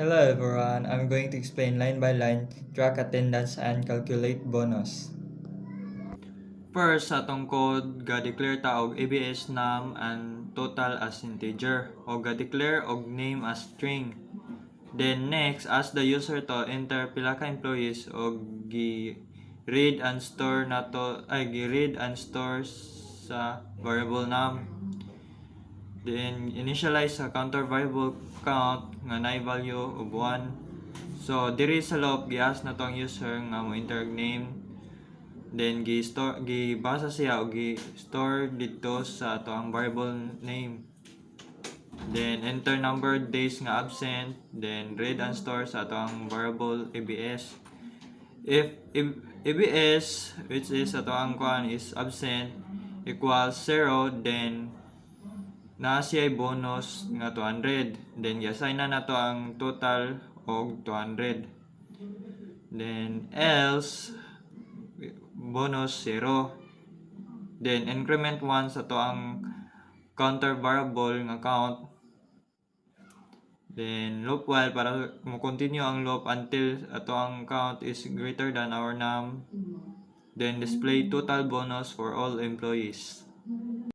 Hello everyone, I'm going to explain line by line, track attendance, and calculate bonus. First, sa atong code, ga-declare ta og ABS name and total as integer, o ga-declare og name as string. Then next, ask the user to enter pila ka employees og gi-read and store gi-read and store sa variable name. Then initialize sa counter variable count nga na value of 1. So diri sa loob gi-ask na tong user nga mo enter name, then gibasa siya o gi-store dito sa ato ang variable name. Then enter number days nga absent, then read and store sa ato ang variable ABS. If ABS, which is ato ang kuan is absent, equals 0, then na siya bonus nga 200. Then i-assign na nato ang total og 200. Then else bonus 0. Then increment 1 sa to ang counter variable nga count. Then loop while para mo continue ang loop until ato ang count is greater than our num. Then display total bonus for all employees.